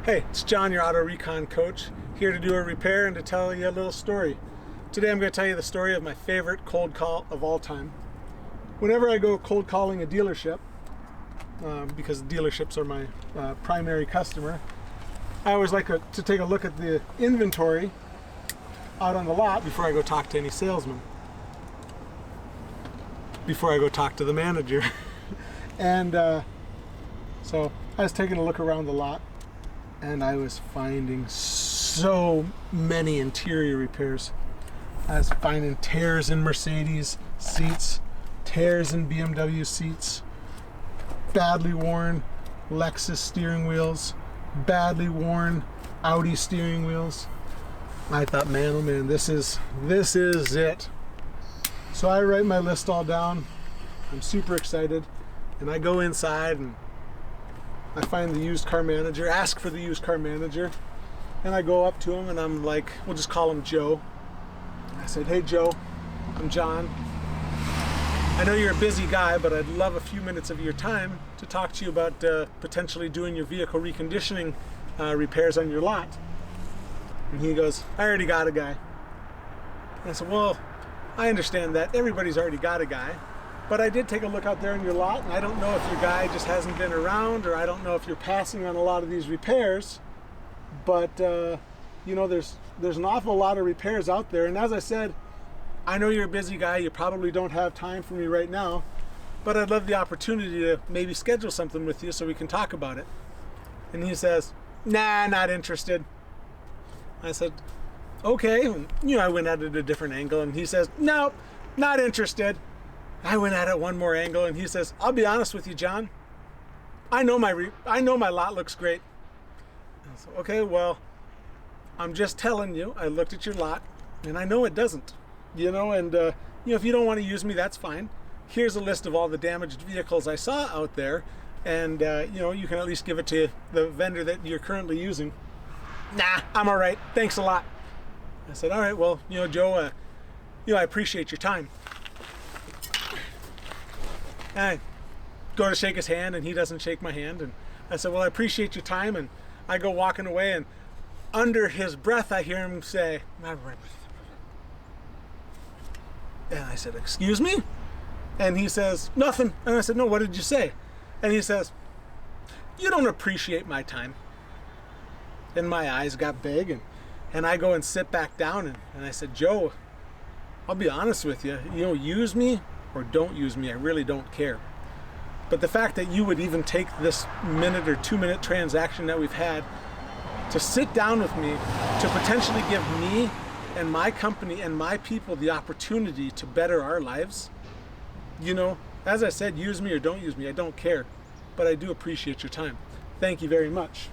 Hey, it's John, your auto recon coach, here to do a repair and to tell you a little story. Today I'm going to tell you the story of my favorite cold call of all time. Whenever I go cold calling a dealership, because dealerships are my primary customer, I always like to take a look at the inventory out on the lot before I go talk to any salesman, before I go talk to the manager. And so I was taking a look around the lot, and I was finding so many interior repairs. I was finding tears in Mercedes seats, tears in BMW seats, badly worn Lexus steering wheels, badly worn Audi steering wheels. I thought, man, oh man, this is it. So I write my list all down. I'm super excited, and I go inside and I find the used car manager, ask for the used car manager, and I go up to him and I'm like, we'll just call him Joe. I said, hey Joe, I'm John. I know you're a busy guy, but I'd love a few minutes of your time to talk to you about potentially doing your vehicle reconditioning repairs on your lot. And he goes, I already got a guy. And I said, well, I understand that everybody's already got a guy, but I did take a look out there in your lot, and I don't know if your guy just hasn't been around, or I don't know if you're passing on a lot of these repairs, but you know, there's an awful lot of repairs out there. And as I said, I know you're a busy guy, you probably don't have time for me right now, but I'd love the opportunity to maybe schedule something with you so we can talk about it. And he says, nah, not interested. I said, okay. You know, I went at it a different angle, and he says, no, not interested. I went at it one more angle, and he says, I'll be honest with you, John. I know my lot looks great. I said, okay, well, I'm just telling you, I looked at your lot, and I know it doesn't. You know, and you know, if you don't want to use me, that's fine. Here's a list of all the damaged vehicles I saw out there, and you know, you can at least give it to the vendor that you're currently using. Nah, I'm all right. Thanks a lot. I said, all right, well, you know, Joe, you know, I appreciate your time. And I go to shake his hand, and he doesn't shake my hand. And I said, well, I appreciate your time. And I go walking away, and under his breath, I hear him say, and I said, excuse me? And he says, nothing. And I said, no, what did you say? And he says, you don't appreciate my time. And my eyes got big, and I go and sit back down, and I said, Joe, I'll be honest with you, you know, use me or don't use me, I really don't care. But the fact that you would even take this minute or 2 minute transaction that we've had to sit down with me to potentially give me and my company and my people the opportunity to better our lives, you know, as I said, use me or don't use me, I don't care, but I do appreciate your time. Thank you very much.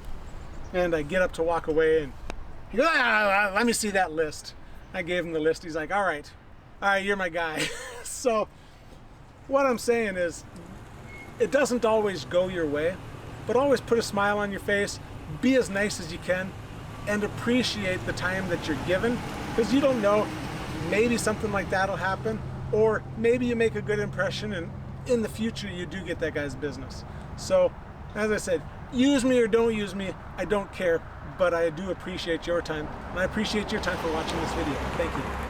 And I get up to walk away, and he goes, let me see that list. I gave him the list. He's like, all right, you're my guy. So what I'm saying is, it doesn't always go your way, but always put a smile on your face, be as nice as you can, and appreciate the time that you're given, because you don't know, maybe something like that will happen, or maybe you make a good impression and in the future you do get that guy's business. So as I said, use me or don't use me, I don't care, but I do appreciate your time, and I appreciate your time for watching this video. Thank you.